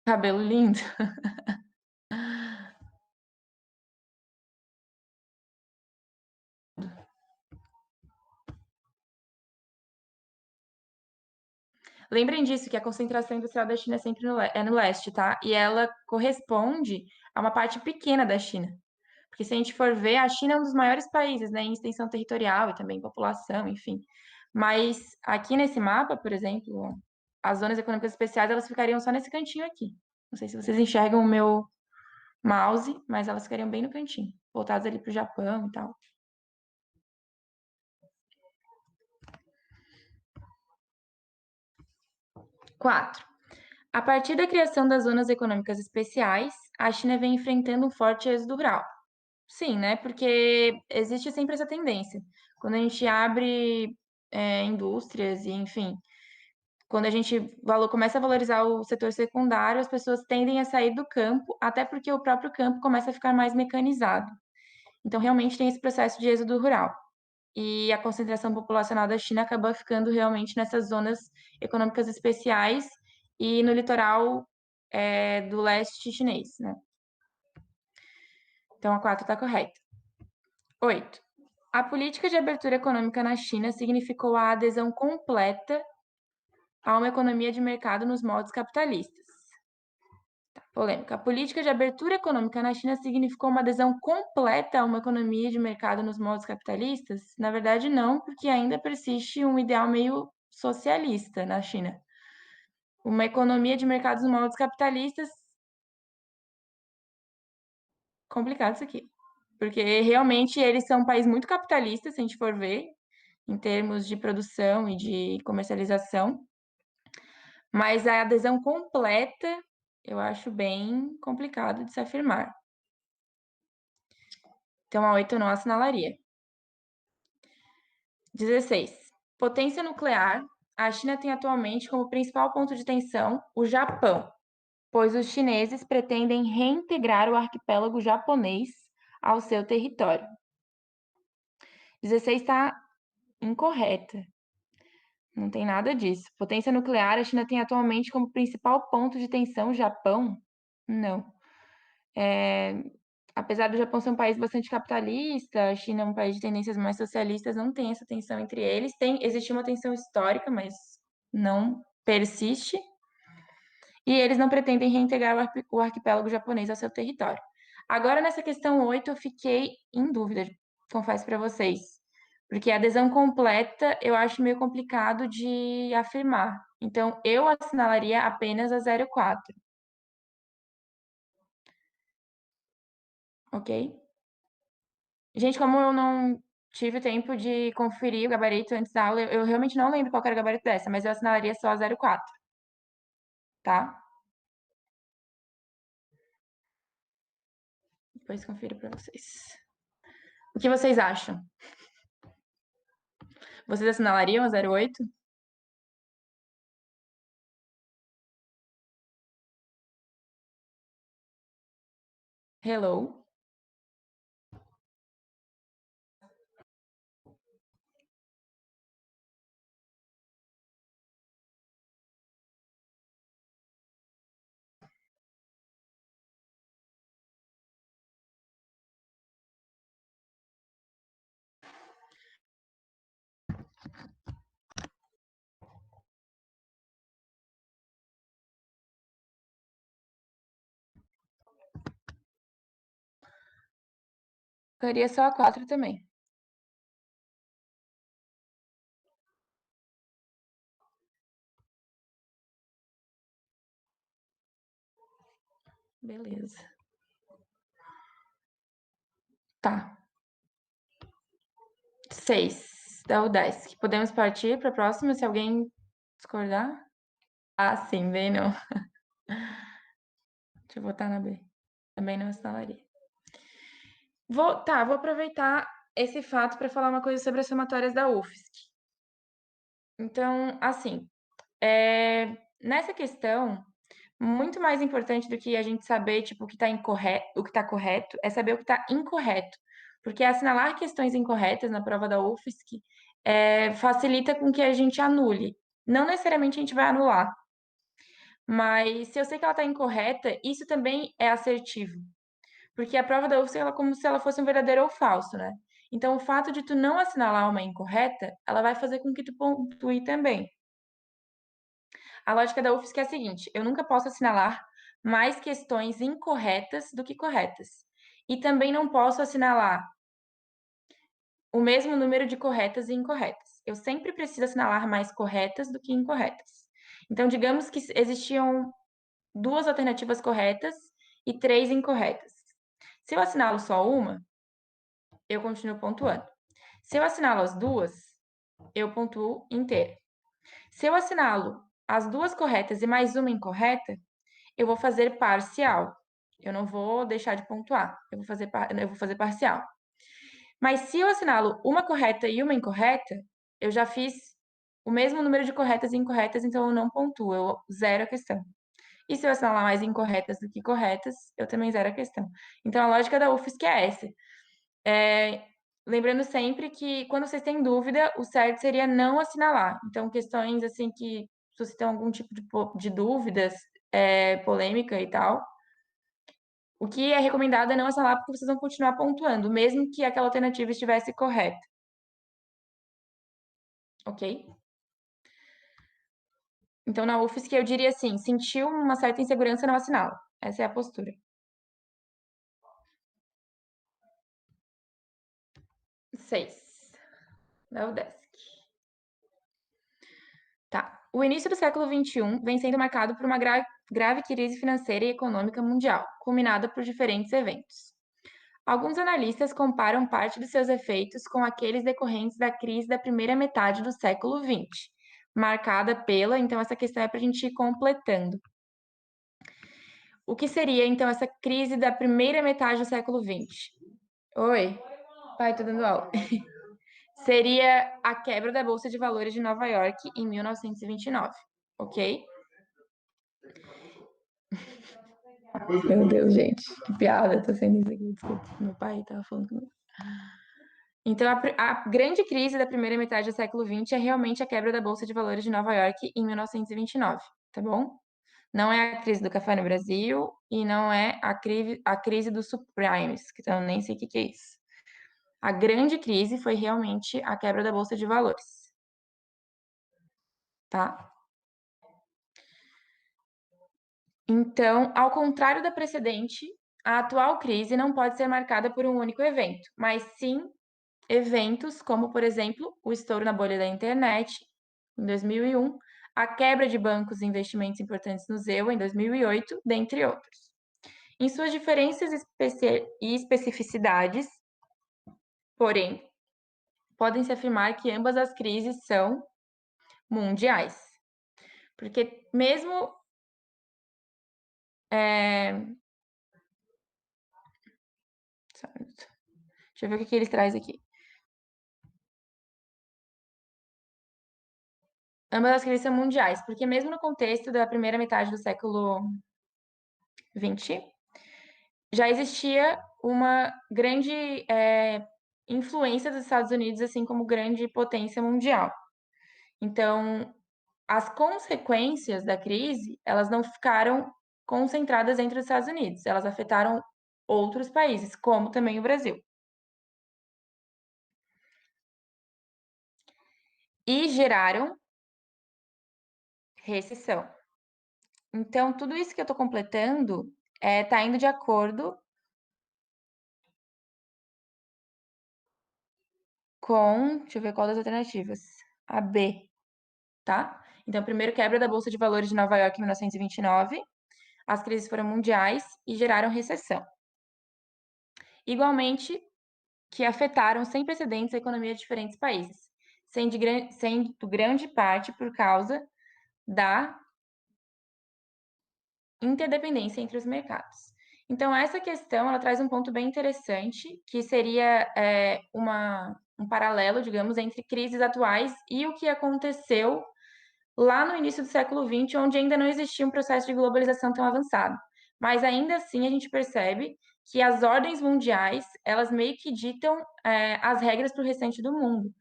Cabelo lindo. Lembrem disso, que a concentração industrial da China é sempre no leste, tá? E ela corresponde a uma parte pequena da China. Porque se a gente for ver, a China é um dos maiores países, né, em extensão territorial e também população, enfim. Mas aqui nesse mapa, por exemplo, as zonas econômicas especiais, elas ficariam só nesse cantinho aqui. Não sei se vocês enxergam o meu mouse, mas elas ficariam bem no cantinho, voltadas ali para o Japão e tal. 4. A partir da criação das zonas econômicas especiais, a China vem enfrentando um forte êxodo rural. Sim, né? Porque existe sempre essa tendência. Quando a gente abre indústrias e, enfim, quando a gente começa a valorizar o setor secundário, as pessoas tendem a sair do campo, até porque o próprio campo começa a ficar mais mecanizado. Então, realmente tem esse processo de êxodo rural. E a concentração populacional da China acaba ficando realmente nessas zonas econômicas especiais e no litoral do leste chinês, né? Então, a 4 está correta. 8. A política de abertura econômica na China significou a adesão completa a uma economia de mercado nos moldes capitalistas. Polêmica. A política de abertura econômica na China significou uma adesão completa a uma economia de mercado nos moldes capitalistas? Na verdade, não, porque ainda persiste um ideal meio socialista na China. Uma economia de mercados nos moldes capitalistas. Complicado isso aqui. Porque realmente eles são um país muito capitalista, se a gente for ver, em termos de produção e de comercialização. Mas a adesão completa eu acho bem complicado de se afirmar. Então, a 8 eu não assinalaria. 16. Potência nuclear. A China tem atualmente como principal ponto de tensão o Japão, pois os chineses pretendem reintegrar o arquipélago japonês ao seu território. 16 está incorreta. Não tem nada disso. Potência nuclear, a China tem atualmente como principal ponto de tensão o Japão? Não. Apesar do Japão ser um país bastante capitalista, a China é um país de tendências mais socialistas, não tem essa tensão entre eles. Existe uma tensão histórica, mas não persiste. E eles não pretendem reintegrar o arquipélago japonês ao seu território. Agora, nessa questão 8, eu fiquei em dúvida, confesso para vocês. Porque a adesão completa eu acho meio complicado de afirmar. Então, eu assinalaria apenas a 04. Ok? Gente, como eu não tive tempo de conferir o gabarito antes da aula, eu realmente não lembro qual era o gabarito dessa, mas eu assinalaria só a 04, tá? Depois confiro para vocês. O que vocês acham? Vocês assinalariam a 08? Hello? Ficaria só a 4 também. Beleza. Tá. 6 da UDESC. Podemos partir para a próxima, se alguém discordar? Ah, sim, bem não. Deixa eu votar na B. Também não assinalaria. Vou aproveitar esse fato para falar uma coisa sobre as somatórias da UFSC. Então, assim, nessa questão, muito mais importante do que a gente saber, tipo, o que está correto, é saber o que está incorreto. Porque assinalar questões incorretas na prova da UFSC facilita com que a gente anule. Não necessariamente a gente vai anular, mas se eu sei que ela está incorreta, isso também é assertivo. Porque a prova da UFSC ela é como se ela fosse um verdadeiro ou falso, né? Então, o fato de tu não assinalar uma incorreta, ela vai fazer com que tu pontue também. A lógica da UFSC é a seguinte: eu nunca posso assinalar mais questões incorretas do que corretas. E também não posso assinalar o mesmo número de corretas e incorretas. Eu sempre preciso assinalar mais corretas do que incorretas. Então, digamos que existiam 2 alternativas corretas e 3 incorretas. Se eu assinalo só uma, eu continuo pontuando. Se eu assinalo as duas, eu pontuo inteira. Se eu assinalo as 2 corretas e mais uma incorreta, eu vou fazer parcial. Eu não vou deixar de pontuar. Eu vou fazer parcial. Mas se eu assinalo uma correta e uma incorreta, eu já fiz o mesmo número de corretas e incorretas, então eu não pontuo, eu zero a questão. E se eu assinalar mais incorretas do que corretas, eu também zero a questão. Então a lógica da UFSC é essa. Lembrando sempre que quando vocês têm dúvida, o certo seria não assinalar. Então, questões assim que suscitam algum tipo de dúvidas, polêmica e tal, o que é recomendado é não assinalar porque vocês vão continuar pontuando, mesmo que aquela alternativa estivesse correta. Ok? Então, na UFSC, eu diria assim: sentiu uma certa insegurança, não assinala. Essa é a postura. 6 da UDESC. Tá. O início do século XXI vem sendo marcado por uma grave crise financeira e econômica mundial, culminada por diferentes eventos. Alguns analistas comparam parte dos seus efeitos com aqueles decorrentes da crise da primeira metade do século XX, marcada pela. Então, essa questão é para a gente ir completando. O que seria, então, essa crise da primeira metade do século XX? Oi, pai, tô dando aula. Seria a quebra da Bolsa de Valores de Nova York em 1929, ok? Meu Deus, gente, que piada, tô sendo isso aqui, desculpa. Meu pai tava falando comigo. Então, a grande crise da primeira metade do século XX é realmente a quebra da Bolsa de Valores de Nova York em 1929, tá bom? Não é a crise do café no Brasil e não é a crise dos subprimes, que eu nem sei o que é isso. A grande crise foi realmente a quebra da Bolsa de Valores, tá? Então, ao contrário da precedente, a atual crise não pode ser marcada por um único evento, mas sim eventos como, por exemplo, o estouro na bolha da internet, em 2001, a quebra de bancos e investimentos importantes no ZEU, em 2008, dentre outros. Em suas diferenças e especificidades, porém, podem-se afirmar que ambas as crises são mundiais. Porque mesmo deixa eu ver o que eles trazem aqui. Ambas as crises são mundiais, porque mesmo no contexto da primeira metade do século XX, já existia uma grande influência dos Estados Unidos, assim como grande potência mundial. Então, as consequências da crise, elas não ficaram concentradas entre os Estados Unidos, elas afetaram outros países, como também o Brasil. E geraram recessão. Então, tudo isso que eu estou completando está indo de acordo com, deixa eu ver qual das alternativas. A B, tá? Então, primeiro, quebra da Bolsa de Valores de Nova York em 1929. As crises foram mundiais e geraram recessão. Igualmente, que afetaram sem precedentes a economia de diferentes países, sendo grande parte por causa da interdependência entre os mercados. Então, essa questão ela traz um ponto bem interessante, que seria um paralelo, digamos, entre crises atuais e o que aconteceu lá no início do século XX, onde ainda não existia um processo de globalização tão avançado. Mas ainda assim a gente percebe que as ordens mundiais, elas meio que ditam as regras para o restante do mundo.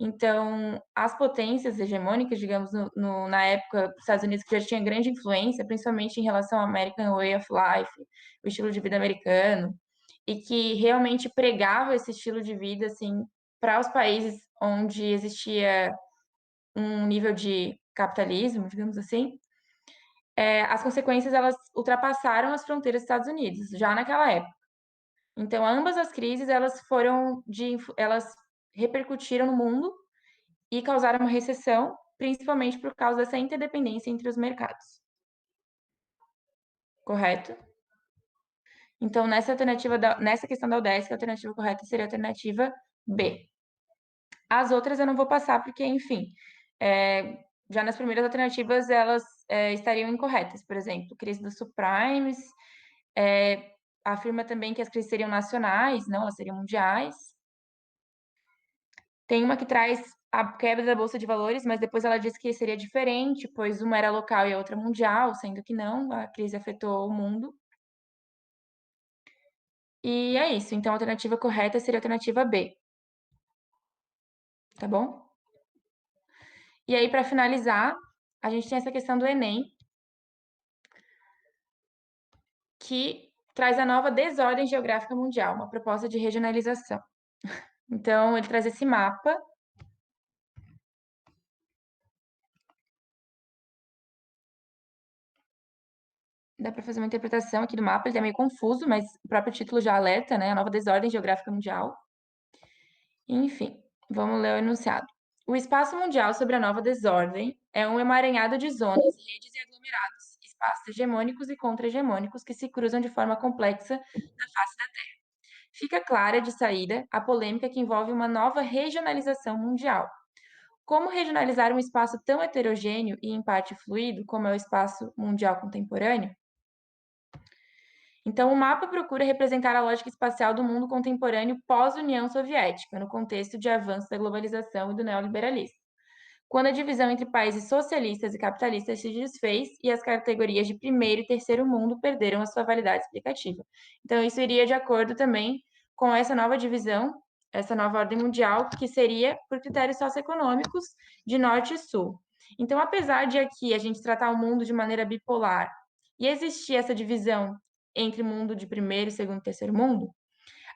Então, as potências hegemônicas, digamos, na época, os Estados Unidos que já tinha grande influência, principalmente em relação ao American Way of Life, o estilo de vida americano, e que realmente pregava esse estilo de vida, assim, para os países onde existia um nível de capitalismo, digamos assim, as consequências elas ultrapassaram as fronteiras dos Estados Unidos já naquela época. Então, ambas as crises elas repercutiram no mundo e causaram uma recessão, principalmente por causa dessa interdependência entre os mercados. Correto? Então, nessa questão da UDESC, a alternativa correta seria a alternativa B. As outras eu não vou passar porque, enfim, já nas primeiras alternativas elas estariam incorretas. Por exemplo, crise dos subprimes, afirma também que as crises seriam nacionais, não, elas seriam mundiais. Tem uma que traz a quebra da Bolsa de Valores, mas depois ela diz que seria diferente, pois uma era local e a outra mundial, sendo que não, a crise afetou o mundo. E é isso, então a alternativa correta seria a alternativa B. Tá bom? E aí, para finalizar, a gente tem essa questão do Enem, que traz a nova desordem geográfica mundial, uma proposta de regionalização. Então, ele traz esse mapa. Dá para fazer uma interpretação aqui do mapa, ele é meio confuso, mas o próprio título já alerta, né? A nova desordem geográfica mundial. Enfim, vamos ler o enunciado. O espaço mundial sobre a nova desordem é um emaranhado de zonas, redes e aglomerados, espaços hegemônicos e contra-hegemônicos que se cruzam de forma complexa na face da Terra. Fica clara de saída a polêmica que envolve uma nova regionalização mundial. Como regionalizar um espaço tão heterogêneo e, em parte, fluido, como é o espaço mundial contemporâneo? Então, o mapa procura representar a lógica espacial do mundo contemporâneo pós-União Soviética, no contexto de avanço da globalização e do neoliberalismo, quando a divisão entre países socialistas e capitalistas se desfez e as categorias de primeiro e terceiro mundo perderam a sua validade explicativa. Então, isso iria de acordo também com essa nova divisão, essa nova ordem mundial, que seria por critérios socioeconômicos de norte e sul. Então, apesar de aqui a gente tratar o mundo de maneira bipolar e existir essa divisão entre mundo de primeiro, segundo e terceiro mundo,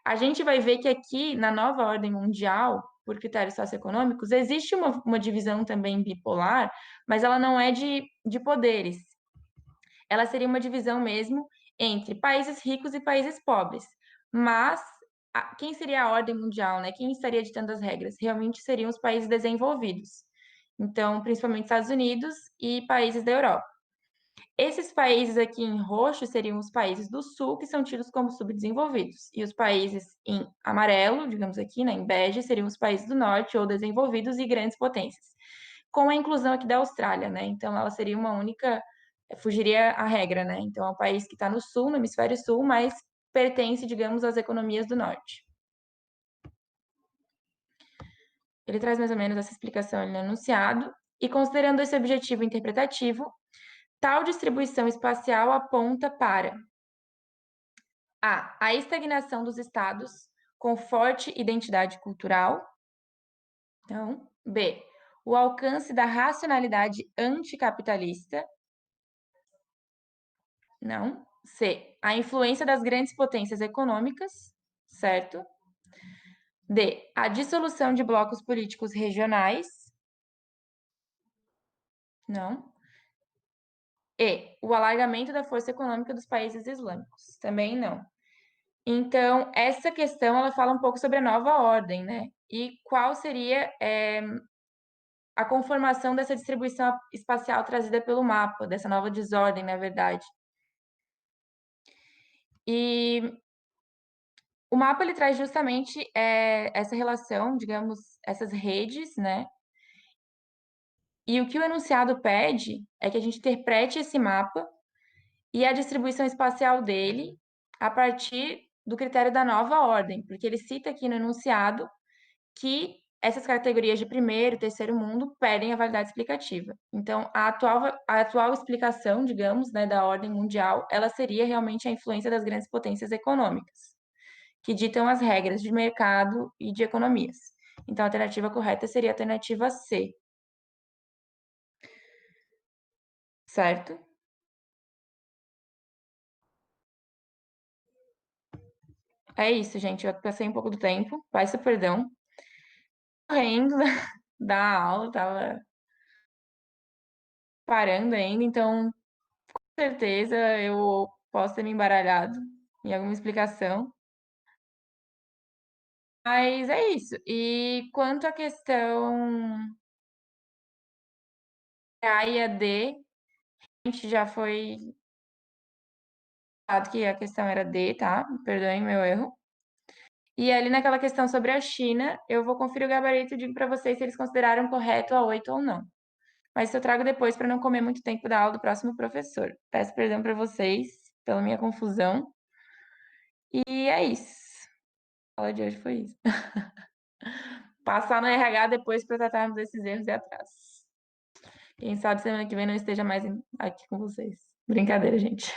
a gente vai ver que aqui, na nova ordem mundial, por critérios socioeconômicos, existe uma divisão também bipolar, mas ela não é de poderes. Ela seria uma divisão mesmo entre países ricos e países pobres. Mas quem seria a ordem mundial, né? Quem estaria ditando as regras? Realmente seriam os países desenvolvidos. Então, principalmente Estados Unidos e países da Europa. Esses países aqui em roxo seriam os países do sul, que são tidos como subdesenvolvidos. E os países em amarelo, digamos aqui, né, em bege, seriam os países do norte, ou desenvolvidos e grandes potências. Com a inclusão aqui da Austrália, né? Então, ela seria uma única. Fugiria a regra, né? Então, é um país que está no sul, no hemisfério sul, mas pertence, digamos, às economias do norte. Ele traz mais ou menos essa explicação ali no enunciado. E considerando esse objetivo interpretativo, tal distribuição espacial aponta para a estagnação dos estados com forte identidade cultural. Então, B, o alcance da racionalidade anticapitalista. Não. C, a influência das grandes potências econômicas, certo? D, a dissolução de blocos políticos regionais. Não. E, o alargamento da força econômica dos países islâmicos. Também não. Então, essa questão, ela fala um pouco sobre a nova ordem, né? E qual seria a conformação dessa distribuição espacial trazida pelo mapa, dessa nova desordem, na verdade. E o mapa ele traz justamente essa relação, digamos, essas redes, né? E o que o enunciado pede é que a gente interprete esse mapa e a distribuição espacial dele a partir do critério da nova ordem, porque ele cita aqui no enunciado que essas categorias de primeiro e terceiro mundo perdem a validade explicativa. Então, a atual explicação, digamos, né, da ordem mundial, ela seria realmente a influência das grandes potências econômicas, que ditam as regras de mercado e de economias. Então, a alternativa correta seria a alternativa C. Certo? É isso, gente. Eu passei um pouco do tempo. Peço perdão. Correndo da aula, tava parando ainda, então, com certeza eu posso ter me embaralhado em alguma explicação. Mas é isso. E quanto à questão A e a D, a gente já foi falado que a questão era D, tá? Perdoem meu erro. E ali naquela questão sobre a China, eu vou conferir o gabarito e digo para vocês se eles consideraram correto a 8 ou não. Mas isso eu trago depois para não comer muito tempo da aula do próximo professor. Peço perdão para vocês pela minha confusão. E é isso. A aula de hoje foi isso. Passar no RH depois para tratarmos desses erros e atrasos. Quem sabe semana que vem não esteja mais aqui com vocês. Brincadeira, gente.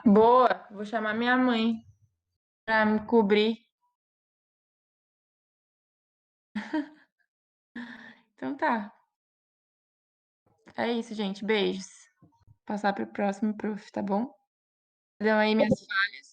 Boa, vou chamar minha mãe para me cobrir. Então tá. É isso, gente. Beijos. Passar para o próximo prof, tá bom? Perdão aí minhas falhas.